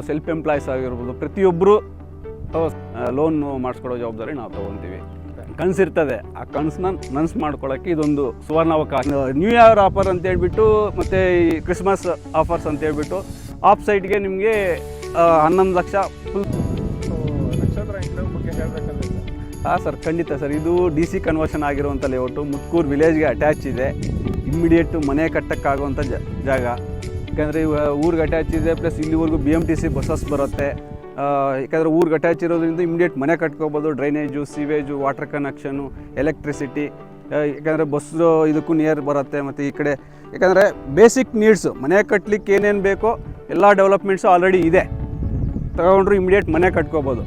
Self employees ಆಗಿರ್ಬೋದು, ಪ್ರತಿಯೊಬ್ಬರು loan ಮಾಡಿಸ್ಕೊಡೋ ಜವಾಬ್ದಾರಿ ನಾವು ತೊಗೊತೀವಿ. ಕನಸಿರ್ತದೆ, ಆ ಕನಸನ್ನ ನನಸು ಮಾಡ್ಕೊಳ್ಳೋಕ್ಕೆ ಇದೊಂದು ಸುವರ್ಣಾವಕಾಶ. ನ್ಯೂ ಇಯರ್ ಆಫರ್ ಅಂತ ಹೇಳ್ಬಿಟ್ಟು ಮತ್ತು ಈ ಕ್ರಿಸ್ಮಸ್ ಆಫರ್ಸ್ ಅಂತ ಹೇಳ್ಬಿಟ್ಟು ಆಫ್ ಸೈಟ್ಗೆ ನಿಮಗೆ 11 ಲಕ್ಷ ಫುಲ್. ಹಾಂ ಸರ್, ಖಂಡಿತ ಸರ್. ಇದು DC ಕನ್ವರ್ಷನ್ ಆಗಿರುವಂಥ ಲೇಔಟು, ಮುತ್ಕೂರು ವಿಲೇಜ್ಗೆ ಅಟ್ಯಾಚ್ ಇದೆ. ಇಮ್ಮಿಡಿಯೇಟು ಮನೆ ಕಟ್ಟಕ್ಕಾಗುವಂಥ ಜಾಗ. ಯಾಕಂದರೆ ಊರಿಗೆ ಅಟ್ಯಾಚ್ ಇದೆ, ಪ್ಲಸ್ ಇಲ್ಲಿವರೆಗೂ BMTC ಬಸ್ಸಸ್ ಬರುತ್ತೆ. ಯಾಕಂದರೆ ಊರಿಗೆ ಅಟ್ಯಾಚ್ ಇರೋದ್ರಿಂದ ಇಮಿಡಿಯೇಟ್ ಮನೆ ಕಟ್ಕೋಬೋದು. Drainage, sewage, water connection, electricity. ಯಾಕಂದರೆ ಬಸ್ಸು ಇದಕ್ಕೂ ನಿಯರ್ ಬರುತ್ತೆ. ಮತ್ತು ಈ ಕಡೆ ಯಾಕಂದರೆ ಬೇಸಿಕ್ ನೀಡ್ಸು, ಮನೆ ಕಟ್ಟಲಿಕ್ಕೆ ಏನೇನು ಬೇಕೋ ಎಲ್ಲ ಡೆವಲಪ್ಮೆಂಟ್ಸು ಆಲ್ರೆಡಿ ಇದೆ. ತಗೊಂಡ್ರು ಇಮಿಡಿಯೇಟ್ ಮನೆ ಕಟ್ಕೋಬೋದು.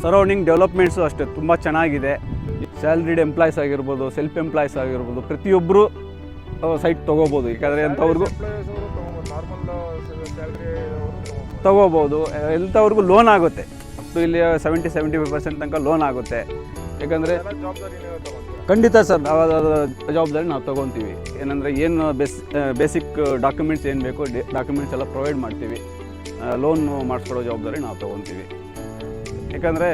ಸರೌಂಡಿಂಗ್ ಡೆವಲಪ್ಮೆಂಟ್ಸು ಅಷ್ಟೇ ತುಂಬ ಚೆನ್ನಾಗಿದೆ. ಸ್ಯಾಲ್ರಿಡ್ ಎಂಪ್ಲಾಯ್ಸ್ ಆಗಿರ್ಬೋದು, ಸೆಲ್ಫ್ ಎಂಪ್ಲಾಯ್ಸ್ ಆಗಿರ್ಬೋದು, ಪ್ರತಿಯೊಬ್ಬರು ಸೈಟ್ ತೊಗೋಬೋದು. ಯಾಕಂದರೆ ಅಂಥವ್ರಿಗೂ ತೊಗೋಬೋದು. ಎಂಥವ್ರಿಗೂ ಲೋನ್ ಆಗುತ್ತೆ. ಅಪ್ ಟು ಇಲ್ಲಿ 70-75% ತನಕ ಲೋನ್ ಆಗುತ್ತೆ. ಯಾಕಂದರೆ ಖಂಡಿತ ಸರ್, ಜವಾಬ್ದಾರಿ ನಾವು ತೊಗೊತೀವಿ. ಏನಂದರೆ ಏನು ಬೇಸಿಕ್ ಡಾಕ್ಯುಮೆಂಟ್ಸ್ ಏನು ಬೇಕೋ ಡಾಕ್ಯುಮೆಂಟ್ಸ್ ಎಲ್ಲ ಪ್ರೊವೈಡ್ ಮಾಡ್ತೀವಿ. ಲೋನ್ ಮಾಡಿಸ್ಕೊಡೋ ಜವಾಬ್ದಾರಿ ನಾವು ತೊಗೊತೀವಿ. ಯಾಕಂದರೆ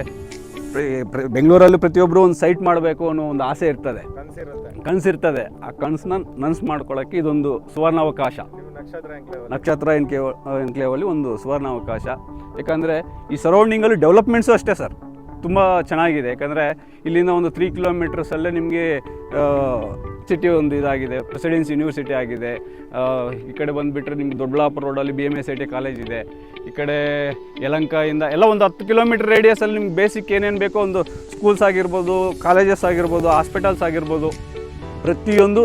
ಬೆಂಗಳೂರಲ್ಲಿ ಪ್ರತಿಯೊಬ್ಬರು ಒಂದು ಸೈಟ್ ಮಾಡಬೇಕು ಅನ್ನೋ ಒಂದು ಆಸೆ ಇರ್ತದೆ, ಕನಸಿರ್ತದೆ. ಆ ಕನಸನ್ನ ನನಸು ಮಾಡ್ಕೊಳ್ಳೋಕ್ಕೆ ಇದೊಂದು ಸುವರ್ಣಾವಕಾಶ. ನಕ್ಷತ್ರ ಎನ್ಕ್ಲೇವಲ್ಲಿ ಒಂದು ಸುವರ್ಣಾವಕಾಶ. ಯಾಕಂದರೆ ಈ ಸರೌಂಡಿಂಗಲ್ಲಿ ಡೆವಲಪ್ಮೆಂಟ್ಸು ಅಷ್ಟೇ ಸರ್, ತುಂಬ ಚೆನ್ನಾಗಿದೆ. ಯಾಕಂದರೆ ಇಲ್ಲಿಂದ ಒಂದು 3 ಕಿಲೋಮೀಟರ್ಸಲ್ಲೇ ನಿಮಗೆ ಸಿಟಿ ಒಂದು ಇದಾಗಿದೆ, ಪ್ರೆಸಿಡೆನ್ಸಿ ಯೂನಿವರ್ಸಿಟಿ ಆಗಿದೆ. ಈ ಕಡೆ ಬಂದುಬಿಟ್ರೆ ನಿಮ್ಗೆ ದೊಡ್ಡಬಳ್ಳಾಪುರ ರೋಡಲ್ಲಿ BMSIT ಕಾಲೇಜ್ ಇದೆ. ಈ ಕಡೆ ಯಲಹಂಕದಿಂದ ಎಲ್ಲ ಒಂದು 10 ಕಿಲೋಮೀಟರ್ ರೇಡಿಯಸಲ್ಲಿ ನಿಮ್ಗೆ ಬೇಸಿಕ್ ಏನೇನು ಬೇಕೋ ಒಂದು ಸ್ಕೂಲ್ಸ್ ಆಗಿರ್ಬೋದು, ಕಾಲೇಜಸ್ ಆಗಿರ್ಬೋದು, ಹಾಸ್ಪಿಟಲ್ಸ್ ಆಗಿರ್ಬೋದು, ಪ್ರತಿಯೊಂದು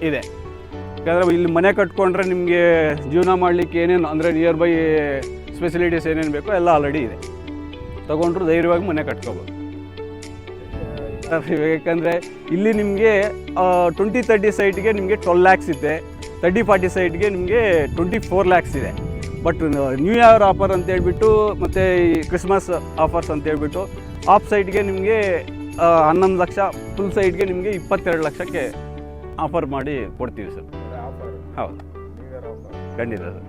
ಇದೆ. ಯಾಕಂದರೆ ಇಲ್ಲಿ ಮನೆ ಕಟ್ಕೊಂಡ್ರೆ ನಿಮಗೆ ಜೀವನ ಮಾಡಲಿಕ್ಕೆ ಏನೇನು ಅಂದರೆ ನಿಯರ್ ಬೈ ಫೆಸಿಲಿಟೀಸ್ ಏನೇನು ಬೇಕೋ ಎಲ್ಲ ಆಲ್ರೆಡಿ ಇದೆ. ತೊಗೊಂಡ್ರು ಧೈರ್ಯವಾಗಿ ಮನೆ ಕಟ್ಕೋಬೋದು. ಯಾಕಂದರೆ ಇಲ್ಲಿ ನಿಮಗೆ 20-30 ಸೈಟ್ಗೆ ನಿಮಗೆ 12 ಲ್ಯಾಕ್ಸ್ ಇದೆ, 30-40 ಸೈಟ್ಗೆ ನಿಮಗೆ 24 ಲ್ಯಾಕ್ಸ್ ಇದೆ. ಬಟ್ ನ್ಯೂ ಇಯರ್ ಆಫರ್ ಅಂತ ಹೇಳ್ಬಿಟ್ಟು ಮತ್ತು ಈ ಕ್ರಿಸ್ಮಸ್ ಆಫರ್ಸ್ ಅಂತ ಹೇಳ್ಬಿಟ್ಟು ಆಫ್ ಸೈಟ್ಗೆ ನಿಮಗೆ 11 ಲಕ್ಷ, ಫುಲ್ ಸೈಟ್ಗೆ ನಿಮಗೆ 22 ಲಕ್ಷಕ್ಕೆ ಆಫರ್ ಮಾಡಿ ಕೊಡ್ತೀವಿ ಸರ್. ಹೌದು, ಖಂಡಿತ ಸರ್.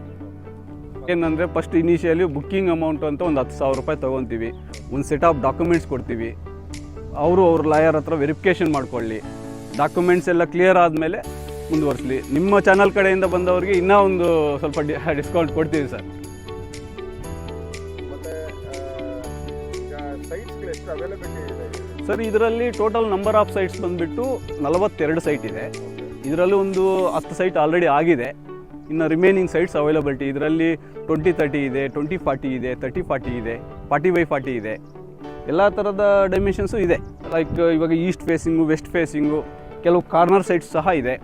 ಏನಂದರೆ ಫಸ್ಟ್ ಇನಿಷಿಯಲಿ ಬುಕ್ಕಿಂಗ್ ಅಮೌಂಟ್ ಅಂತ ಒಂದು 10,000 ರೂಪಾಯಿ ತೊಗೊತೀವಿ. ಒಂದು ಸೆಟ್ ಆಫ್ ಡಾಕ್ಯುಮೆಂಟ್ಸ್ ಕೊಡ್ತೀವಿ. ಅವ್ರ ಲಾಯರ್ ಹತ್ರ ವೆರಿಫಿಕೇಷನ್ ಮಾಡ್ಕೊಳ್ಳಿ. ಡಾಕ್ಯುಮೆಂಟ್ಸ್ ಎಲ್ಲ ಕ್ಲಿಯರ್ ಆದಮೇಲೆ ಮುಂದುವರಿಸಲಿ. ನಿಮ್ಮ ಚಾನಲ್ ಕಡೆಯಿಂದ ಬಂದವರಿಗೆ ಇನ್ನೂ ಒಂದು ಸ್ವಲ್ಪ ಡಿಸ್ಕೌಂಟ್ ಕೊಡ್ತೀವಿ ಸರ್. ಸರ್, ಇದರಲ್ಲಿ ಟೋಟಲ್ ನಂಬರ್ ಆಫ್ ಸೈಟ್ಸ್ ಬಂದುಬಿಟ್ಟು 42 ಸೈಟ್ ಇದೆ. ಇದರಲ್ಲಿ ಒಂದು 10 ಸೈಟ್ ಆಲ್ರೆಡಿ ಆಗಿದೆ. ಇನ್ನು ರಿಮೈನಿಂಗ್ ಸೈಟ್ಸ್ ಅವೈಲಬಿಲಿಟಿ ಇದರಲ್ಲಿ 20-30 ಇದೆ, 20-40 ಇದೆ, 30-40 ಇದೆ, 40/40 ಇದೆ. ಎಲ್ಲ ಥರದ ಡೈಮೆನ್ಷನ್ಸು ಇದೆ. ಲೈಕ್ ಇವಾಗ ಈಸ್ಟ್ ಫೇಸಿಂಗು, ವೆಸ್ಟ್ ಫೇಸಿಂಗು, ಕೆಲವು ಕಾರ್ನರ್ ಸೈಟ್ಸ್ ಸಹ ಇದೆ.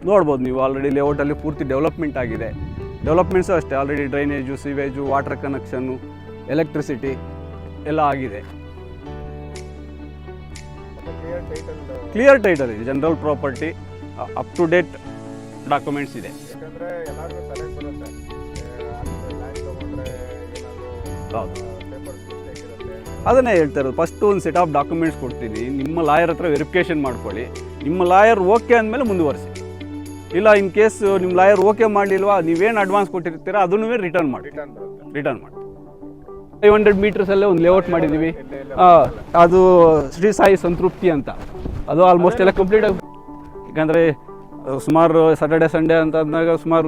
ನೋಡ್ಬೋದು ನೀವು, ಆಲ್ರೆಡಿ ಲೇಔಟಲ್ಲಿ ಪೂರ್ತಿ ಡೆವಲಪ್ಮೆಂಟ್ ಆಗಿದೆ. ಡೆವಲಪ್ಮೆಂಟ್ಸು ಅಷ್ಟೇ, already drainage, sewage, water connection, electricity ಎಲ್ಲ ಆಗಿದೆ. ಕ್ಲಿಯರ್ ಟೈಟಲ್ ಇದೆ, general property, up to date documents ಇದೆ. ಹೌದು, ಅದನ್ನೇ ಹೇಳ್ತಾ ಇರೋದು. ಫಸ್ಟು ಒಂದು ಸೆಟ್ ಆಫ್ ಡಾಕ್ಯುಮೆಂಟ್ಸ್ ಕೊಡ್ತೀನಿ, ನಿಮ್ಮ ಲಾಯರ್ ಹತ್ರ ವೆರಿಫಿಕೇಷನ್ ಮಾಡ್ಕೊಳ್ಳಿ. ನಿಮ್ಮ ಲಾಯರ್ ಓಕೆ ಅಂದಮೇಲೆ ಮುಂದುವರಿಸಿ. ಇಲ್ಲ ಇನ್ ಕೇಸ್ ನಿಮ್ಮ ಲಾಯರ್ ಓಕೆ ಮಾಡಲಿಲ್ವಾ, ನೀವೇನು ಅಡ್ವಾನ್ಸ್ ಕೊಟ್ಟಿರ್ತೀರ ಅದನ್ನು ರಿಟರ್ನ್ ಮಾಡಿ. 500 ಮೀಟರ್ಸಲ್ಲೇ ಒಂದು ಲೇಔಟ್ ಮಾಡಿದ್ದೀವಿ. ಅದು ಶ್ರೀ ಸಾಯಿ ಸಂತೃಪ್ತಿ ಅಂತ. ಅದು ಆಲ್ಮೋಸ್ಟ್ ಎಲ್ಲ ಕಂಪ್ಲೀಟ್ ಆಗಿ, ಯಾಕಂದರೆ ಸುಮಾರು ಸ್ಯಾಟರ್ಡೆ ಸಂಡೇ ಅಂತ ಅಂದಾಗ ಸುಮಾರು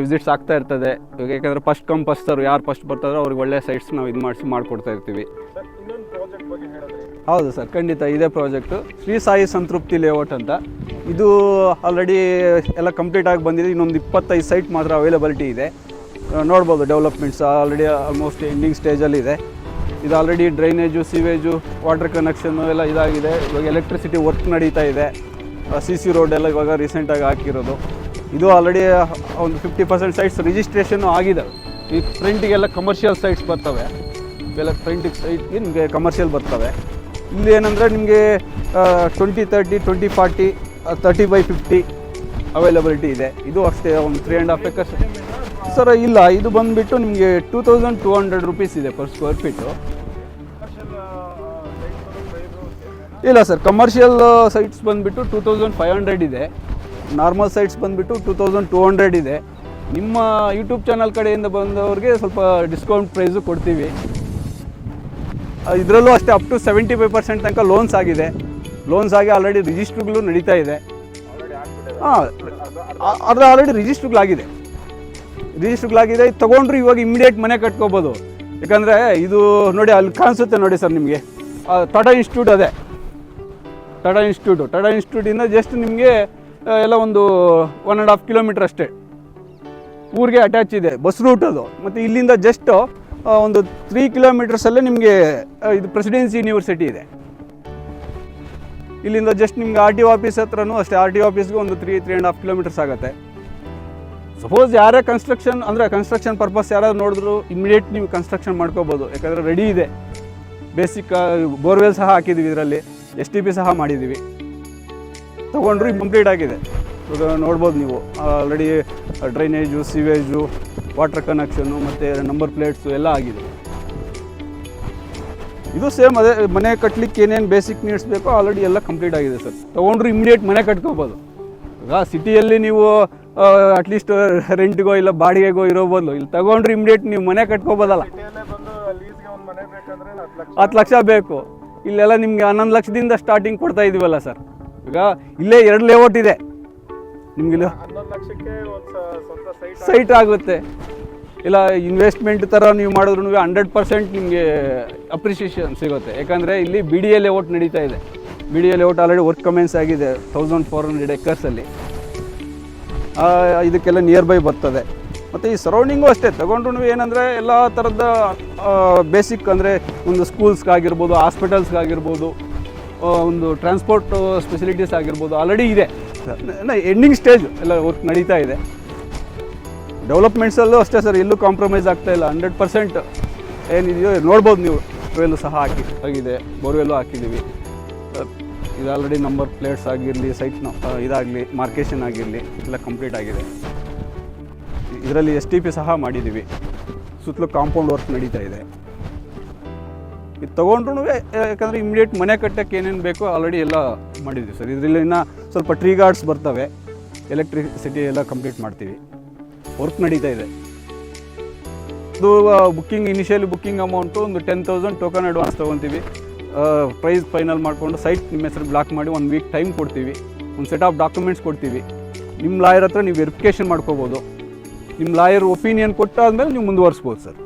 ವಿಸಿಟ್ಸ್ ಆಗ್ತಾ ಇರ್ತದೆ. ಯಾಕಂದರೆ ಫಸ್ಟ್ ಕಮ್ ಫಸ್ಟ್ ಸರ್ವ್, ಯಾರು ಫಸ್ಟ್ ಬರ್ತಾರೋ ಅವ್ರಿಗೆ ಒಳ್ಳೆ ಸೈಟ್ಸ್ ನಾವು ಇದು ಮಾಡಿಕೊಡ್ತಾ ಇರ್ತೀವಿ. ಹೌದು ಸರ್, ಖಂಡಿತ ಇದೇ ಪ್ರಾಜೆಕ್ಟು ಶ್ರೀ ಸಾಯಿ ಸಂತೃಪ್ತಿ ಲೇಔಟ್ ಅಂತ. ಇದು ಆಲ್ರೆಡಿ ಎಲ್ಲ ಕಂಪ್ಲೀಟ್ ಆಗಿ ಬಂದಿದೆ. ಇನ್ನೊಂದು 25 ಸೈಟ್ ಮಾತ್ರ ಅವೈಲಬಿಲಿಟಿ ಇದೆ. ನೋಡ್ಬೋದು ಡೆವಲಪ್ಮೆಂಟ್ಸ್ ಆಲ್ರೆಡಿ ಆಲ್ಮೋಸ್ಟ್ ಎಂಡಿಂಗ್ ಸ್ಟೇಜಲ್ಲಿದೆ. ಇದು already drainage, sewage, water connection ಎಲ್ಲ ಇದಾಗಿದೆ. ಇವಾಗ ಎಲೆಕ್ಟ್ರಿಸಿಟಿ ವರ್ಕ್ ನಡೀತಾ ಇದೆ. CC ರೋಡ್ ಎಲ್ಲ ಇವಾಗ ರೀಸೆಂಟಾಗಿ ಹಾಕಿರೋದು. ಇದು ಆಲ್ರೆಡಿ ಒಂದು 50% ಸೈಟ್ಸ್ ರಿಜಿಸ್ಟ್ರೇಷನ್ನು ಆಗಿದೆ. ಈ ಫ್ರಂಟಿಗೆಲ್ಲ ಕಮರ್ಷಿಯಲ್ ಸೈಟ್ಸ್ ಬರ್ತವೆ. ಇವೆಲ್ಲ ಫ್ರಂಟಿಗೆ ಸೈಟ್ಗೆ ನಿಮಗೆ ಕಮರ್ಷಿಯಲ್ ಬರ್ತವೆ. ಇಲ್ಲಿ ಏನಂದರೆ ನಿಮಗೆ 20-30, 20-40, 30/50 ಅವೈಲಬಿಲಿಟಿ ಇದೆ. ಇದು ಅಷ್ಟೇ ಒಂದು 3.5 acres ಸರ್. ಇಲ್ಲ, ಇದು ಬಂದುಬಿಟ್ಟು ನಿಮಗೆ 2200 ರೂಪೀಸ್ ಇದೆ ಪರ್ ಸ್ಕ್ವೇರ್ ಫೀಟು. ಇಲ್ಲ ಸರ್, ಕಮರ್ಷಿಯಲ್ ಸೈಟ್ಸ್ ಬಂದುಬಿಟ್ಟು 2500 ಇದೆ. ನಾರ್ಮಲ್ ಸೈಟ್ಸ್ ಬಂದುಬಿಟ್ಟು 2200 ಇದೆ. ನಿಮ್ಮ ಯೂಟ್ಯೂಬ್ ಚಾನಲ್ ಕಡೆಯಿಂದ ಬಂದವ್ರಿಗೆ ಸ್ವಲ್ಪ ಡಿಸ್ಕೌಂಟ್ ಪ್ರೈಸು ಕೊಡ್ತೀವಿ. ಇದರಲ್ಲೂ ಅಷ್ಟೇ ಅಪ್ ಟು 75% ತನಕ ಲೋನ್ಸ್ ಆಗಿದೆ. ಲೋನ್ಸ್ ಆಗಿ ಆಲ್ರೆಡಿ ರಿಜಿಸ್ಟ್ರುಗಳು ನಡೀತಾ ಇದೆ. ಹಾಂ, ಅದು ಆಲ್ರೆಡಿ ರಿಜಿಸ್ಟ್ರುಗಳಾಗಿದೆ. ಇದು ತೊಗೊಂಡ್ರು ಇವಾಗ ಇಮಿಡಿಯೇಟ್ ಮನೆ ಕಟ್ಕೋಬೋದು. ಯಾಕಂದರೆ ಇದು ನೋಡಿ ಅಲ್ಲಿ ಕಾಣಿಸುತ್ತೆ ನೋಡಿ ಸರ್ ನಿಮಗೆ, ಟಾಟಾ ಇನ್ಸ್ಟಿಟ್ಯೂಟ್ ಅದೇ ಟಾಟಾ ಇನ್ಸ್ಟಿಟ್ಯೂಟಿಂದ ಜಸ್ಟ್ ನಿಮಗೆ ಎಲ್ಲ ಒಂದು 1.5 ಕಿಲೋಮೀಟ್ರ್ ಅಷ್ಟೇ ಊರಿಗೆ ಅಟ್ಯಾಚ್ ಇದೆ, ಬಸ್ ರೂಟ್ ಅದು. ಮತ್ತು ಇಲ್ಲಿಂದ ಜಸ್ಟ್ ಒಂದು 3 ಕಿಲೋಮೀಟರ್ಸಲ್ಲೇ ನಿಮಗೆ ಇದು ಪ್ರೆಸಿಡೆನ್ಸಿ ಯೂನಿವರ್ಸಿಟಿ ಇದೆ. ಇಲ್ಲಿಂದ ಜಸ್ಟ್ ನಿಮ್ಗೆ ಆರ್ ಟಿ ಒ ಆಫೀಸ್ ಹತ್ರನೂ ಅಷ್ಟೇ, ಆರ್ ಟಿ ಒ ಆಫೀಸ್ಗೆ ಒಂದು 3.5 ಕಿಲೋಮೀಟರ್ಸ್ ಆಗುತ್ತೆ. ಸಪೋಸ್ ಯಾರೇ ಕನ್ಸ್ಟ್ರಕ್ಷನ್ ಪರ್ಪಸ್ ಯಾರಾದ್ರು ನೋಡಿದ್ರು ಇಮಿಡಿಯೇಟ್ ನೀವು ಕನ್ಸ್ಟ್ರಕ್ಷನ್ ಮಾಡ್ಕೋಬೋದು. ಯಾಕಂದರೆ ರೆಡಿ ಇದೆ. ಬೇಸಿಕ್ ಬೋರ್ವೆಲ್ ಸಹ ಹಾಕಿದ್ದೀವಿ, ಇದರಲ್ಲಿ STP ಸಹ ಮಾಡಿದ್ದೀವಿ. ತೊಗೊಂಡ್ರು ಕಂಪ್ಲೀಟ್ ಆಗಿದೆ. ಇವಾಗ ನೋಡ್ಬೋದು ನೀವು already drainage, sewage, water connection ಮತ್ತು ನಂಬರ್ ಪ್ಲೇಟ್ಸು ಎಲ್ಲ ಆಗಿದೆ. ಇದು ಸೇಮ್ ಅದೇ ಮನೆ ಕಟ್ಟಲಿಕ್ಕೆ ಏನೇನು ಬೇಸಿಕ್ ನೀಡ್ಸ್ ಬೇಕೋ ಆಲ್ರೆಡಿ ಎಲ್ಲ ಕಂಪ್ಲೀಟ್ ಆಗಿದೆ ಸರ್. ತೊಗೊಂಡ್ರು ಇಮಿಡಿಯೇಟ್ ಮನೆ ಕಟ್ಕೋಬೋದು. ಈಗ ಸಿಟಿಯಲ್ಲಿ ನೀವು ಅಟ್ಲೀಸ್ಟ್ ರೆಂಟ್ಗೋ ಇಲ್ಲ ಬಾಡಿಗೆಗೋ ಇರೋ ಬದಲು ಇಲ್ಲಿ ತೊಗೊಂಡ್ರೆ ಇಮಿಡಿಯೇಟ್ ನೀವು ಮನೆ ಕಟ್ಕೋಬೋದಲ್ಲ. 10 ಲಕ್ಷ ಬೇಕು. ಇಲ್ಲೆಲ್ಲ ನಿಮಗೆ 11 ಲಕ್ಷದಿಂದ ಸ್ಟಾರ್ಟಿಂಗ್ ಕೊಡ್ತಾ ಇದೀವಲ್ಲ ಸರ್. ಈಗ ಇಲ್ಲೇ 2 ಲೇಔಟ್ ಇದೆ ನಿಮ್ಗೆ, 11 ಲಕ್ಷಕ್ಕೆ ಸೈಟ್ ಆಗುತ್ತೆ. ಇಲ್ಲ ಇನ್ವೆಸ್ಟ್ಮೆಂಟ್ ಥರ ನೀವು ಮಾಡಿದ್ರು 100% ನಿಮಗೆ ಅಪ್ರಿಷಿಯೇಷನ್ ಸಿಗುತ್ತೆ. ಯಾಕಂದರೆ ಇಲ್ಲಿ BDA ಲೇಔಟ್ ನಡೀತಾ ಇದೆ. BDA layout already work commence ಆಗಿದೆ 1400 ಎಕರ್ಸಲ್ಲಿ. ಇದಕ್ಕೆಲ್ಲ ನಿಯರ್ ಬೈ ಬರ್ತದೆ. ಮತ್ತು ಈ ಸರೌಂಡಿಂಗು ಅಷ್ಟೇ ತೊಗೊಂಡ್ರು ಏನಂದರೆ ಎಲ್ಲ ಥರದ ಬೇಸಿಕ್ ಅಂದರೆ ಒಂದು ಸ್ಕೂಲ್ಸ್ಗಾಗಿರ್ಬೋದು, ಹಾಸ್ಪಿಟಲ್ಸ್ಗಾಗಿರ್ಬೋದು, ಒಂದು ಟ್ರಾನ್ಸ್ಪೋರ್ಟ್ ಫೆಸಿಲಿಟೀಸ್ ಆಗಿರ್ಬೋದು ಆಲ್ರೆಡಿ ಇದೆ. ಎಂಡಿಂಗ್ ಸ್ಟೇಜ್ ಎಲ್ಲ ವರ್ಕ್ ನಡೀತಾ ಇದೆ. ಡೆವಲಪ್ಮೆಂಟ್ಸಲ್ಲೂ ಅಷ್ಟೇ ಸರ್, ಎಲ್ಲೂ ಕಾಂಪ್ರಮೈಸ್ ಆಗ್ತಾ ಇಲ್ಲ. 100% ಏನಿದೆಯೋ ನೋಡ್ಬೋದು ನೀವು. ಬೋರ್ವೆಲ್ಲು ಸಹ ಆಗಿದೆ, ಬೋರ್ವೆಲ್ಲು ಹಾಕಿದ್ದೀವಿ. ಇದು ಆಲ್ರೆಡಿ ನಂಬರ್ ಪ್ಲೇಟ್ಸ್ ಆಗಿರಲಿ, ಸೈಟ್ನ ಇದಾಗಲಿ, ಮಾರ್ಕೇಷನ್ ಆಗಿರಲಿ ಎಲ್ಲ ಕಂಪ್ಲೀಟ್ ಆಗಿದೆ. ಇದರಲ್ಲಿ STP ಸಹ ಮಾಡಿದ್ದೀವಿ. ಸುತ್ತಲೂ ಕಾಂಪೌಂಡ್ ವರ್ಕ್ ನಡೀತಾ ಇದೆ. ಇದು ತೊಗೊಂಡ್ರು ಯಾಕಂದರೆ ಇಮಿಡಿಯೇಟ್ ಮನೆ ಕಟ್ಟಕ್ಕೆ ಏನೇನು ಬೇಕೋ ಆಲ್ರೆಡಿ ಎಲ್ಲ ಮಾಡಿದ್ದೀವಿ ಸರ್. ಇದರಲ್ಲಿ ಇನ್ನೂ ಸ್ವಲ್ಪ ಟ್ರೀ ಗಾರ್ಡ್ಸ್ ಬರ್ತವೆ, ಎಲೆಕ್ಟ್ರಿಸಿಟಿ ಎಲ್ಲ ಕಂಪ್ಲೀಟ್ ಮಾಡ್ತೀವಿ. ವರ್ಕ್ ನಡೀತಾ ಇದೆ. ಇದು ಇನಿಷಿಯಲಿ ಬುಕ್ಕಿಂಗ್ ಅಮೌಂಟು ಒಂದು 10,000 ಟೋಕನ್ ಅಡ್ವಾನ್ಸ್ ತೊಗೊತೀವಿ. ಪ್ರೈಸ್ ಫೈನಲ್ ಮಾಡಿಕೊಂಡು ಸೈಟ್ ನಿಮ್ಮ ಹೆಸರು ಬ್ಲಾಕ್ ಮಾಡಿ 1 ವೀಕ್ ಟೈಮ್ ಕೊಡ್ತೀವಿ. ಒಂದು ಸೆಟ್ ಆಫ್ ಡಾಕ್ಯುಮೆಂಟ್ಸ್ ಕೊಡ್ತೀವಿ. ನಿಮ್ಮ ಲಾಯರ್ ಹತ್ರ ನೀವು ವೆರಿಫಿಕೇಷನ್ ಮಾಡ್ಕೋಬೋದು. ನಿಮ್ಮ ಲಾಯರ್ ಒಪಿನಿಯನ್ ಕೊಟ್ಟಾದ್ಮೇಲೆ ನೀವು ಮುಂದುವರಿಸ್ಬೋದು ಸರ್.